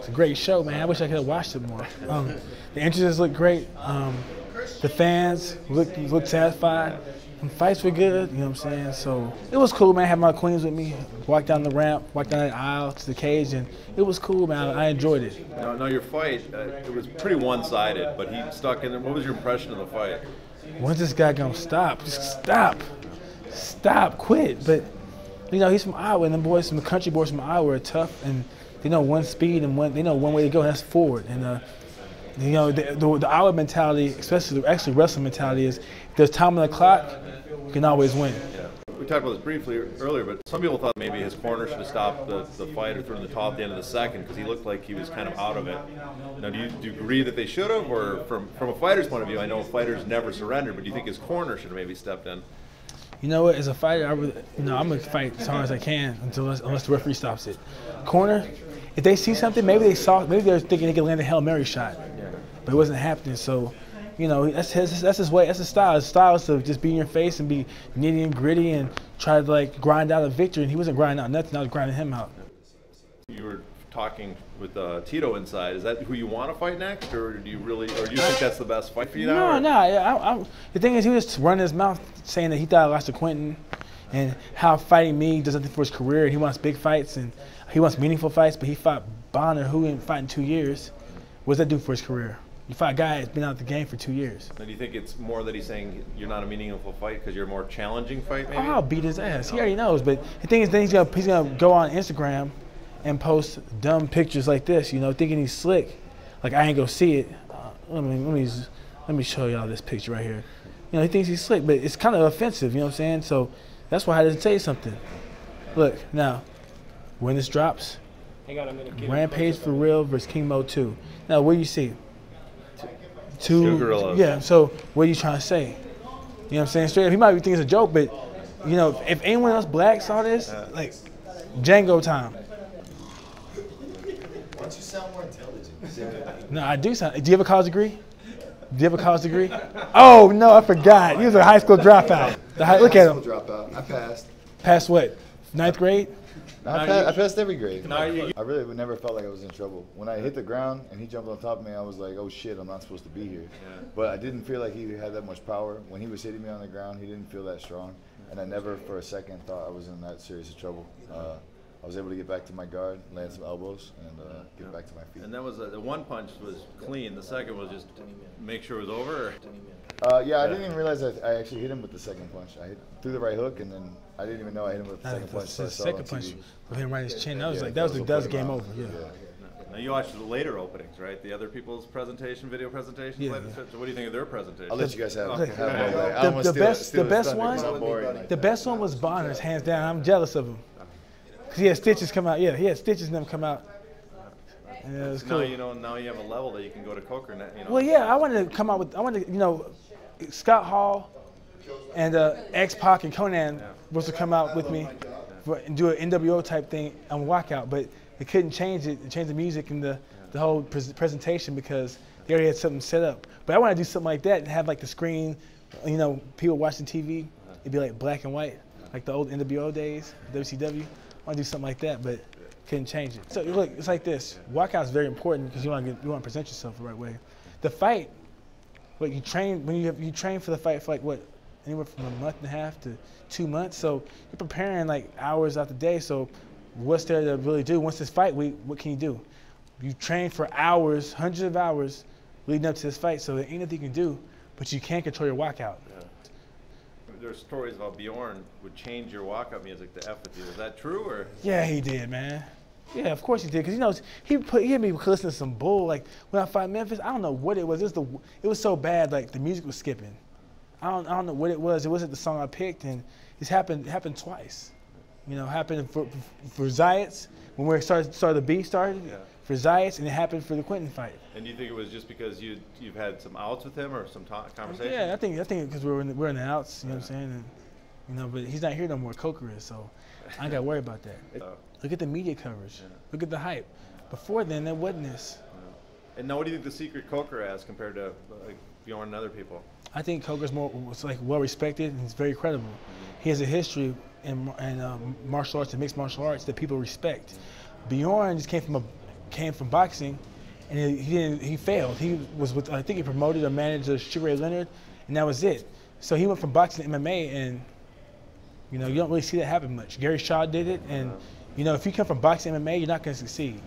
a great show, man. I wish I could have watched it more. The entrances looked great. The fans looked satisfied. And fights were good, you know what I'm saying? So it was cool, man. I had my queens with me. Walked down the ramp, walked down the aisle to the cage, and it was cool, man. I enjoyed it. Now your fight, it was pretty one-sided, but he stuck in there. What was your impression of the fight? When's this guy gonna stop? Just stop, quit. But you know, he's from Iowa, and the boys, some country boys from Iowa are tough, and they know one speed and they know one way to go, and that's forward. And you know, the Iowa mentality, especially actually wrestling mentality, is if there's time on the clock, you can always win. Yeah. We talked about this briefly earlier, but some people thought maybe his corner should have stopped the fight or thrown the top at the end of the second because he looked like he was kind of out of it. Now, do you agree that they should have, or from a fighter's point of view, I know fighters never surrender, but do you think his corner should have maybe stepped in? You know what? As a fighter, I'm gonna fight as hard as I can unless the referee stops it. Corner, if they see something, maybe they're thinking they could land a Hail Mary shot, but it wasn't happening. So, you know, that's his way. That's his style. His style is to just be in your face and be nitty and gritty and try to like grind out a victory. And he wasn't grinding out nothing. I was grinding him out. You were talking with Tito inside. Is that who you want to fight next, or do you think that's the best fight for you now? No. The thing is, he was just running his mouth saying that he thought I lost to Quentin, and how fighting me does nothing for his career. And he wants big fights and he wants meaningful fights. But he fought Bonner, who didn't fight in 2 years. What does that do for his career? You fight a guy that's been out of the game for 2 years. And do you think it's more that he's saying you're not a meaningful fight because you're a more challenging fight, maybe? Oh, I'll beat his ass. He already knows. But the thing is, then he's gonna go on Instagram and post dumb pictures like this, you know, thinking he's slick. Like I ain't gonna see it. Let me show y'all this picture right here. You know, he thinks he's slick, but it's kind of offensive. You know what I'm saying? So that's why I had to say something. Look now, when this drops, Rampage for Real versus King Mo 2. Now, what do you see? Two gorillas. Yeah. So what are you trying to say? You know what I'm saying? Straight up, he might be thinking it's a joke, but you know, if anyone else black saw this, like Django time. Why don't you sound more intelligent? No, I do sound. Do you have a college degree? Do you have a college degree? Oh no, I forgot. He was a high school dropout. Look at him. Dropout. I passed. Passed what? 9th grade? I passed every grade. No, I really never felt like I was in trouble. When I hit the ground and he jumped on top of me, I was like, oh shit, I'm not supposed to be here. Yeah. But I didn't feel like he had that much power. When he was hitting me on the ground, he didn't feel that strong. And I never for a second thought I was in that serious of trouble. I was able to get back to my guard, land some elbows, and get back to my feet. And that was the one punch was clean. The second was just make sure it was over. Yeah, I didn't even realize that I actually hit him with the second punch. I threw the right hook, and then I didn't even know I hit him with the second punch. The second punch with him right in his chin. That was like that was game over. Yeah. Now you watched the later openings, right? The other people's video presentations. Yeah. So what do you think of their presentation? I'll let you guys have Okay. it. The best one was Bonner's, hands down. I'm jealous of him. Cause he had stitches come out. Yeah, he had stitches in them come out. Yeah, it was cool. Now you have a level that you can go to Coker. Well, yeah, I wanted to come out with. Scott Hall and X-Pac and Conan was to come out with me and do an NWO type thing on walkout, but they couldn't change it. Change the music and the whole presentation because they already had something set up. But I want to do something like that and have like the screen, people watching TV. It'd be like black and white, like the old NWO days, WCW. I want to do something like that, but couldn't change it. So look, it's like this. Walkout is very important because you want to present yourself the right way. The fight, look, you train for the fight for like what, anywhere from a month and a half to 2 months. So you're preparing like hours out the day. So what's there to really do? Once this fight week, what can you do? You train for hours, hundreds of hours leading up to this fight. So there ain't nothing you can do, but you can't control your walkout. Yeah. There's stories about Bjorn would change your walkout music to F with you. Is that true, or? Yeah, he did, man. Yeah, of course he did, because he had me listening to some bull. Like when I fought Memphis, I don't know what it was. It was so bad, like the music was skipping. I don't know what it was. It wasn't the song I picked, and it happened twice. Happened for Zayats when we the beat started. Yeah. For Zayats, and it happened for the Quentin fight. And do you think it was just because you've had some outs with him or some conversation? Yeah, I think because we're in the outs. You know what I'm saying? And, but he's not here no more. Coker is, so I ain't got to worry about that. Look at the media coverage. Yeah. Look at the hype. Before then, there wasn't this. And now, what do you think the secret Coker has compared to Bjorn and other people? I think Coker's well respected and he's very credible. Mm-hmm. He has a history in martial arts and mixed martial arts that people respect. Bjorn just came from came from boxing, and he failed. He was with, I think he promoted or managed Sugar Ray Leonard, and that was it. So he went from boxing to MMA, and you don't really see that happen much. Gary Shaw did it, and if you come from boxing to MMA, you're not going to succeed.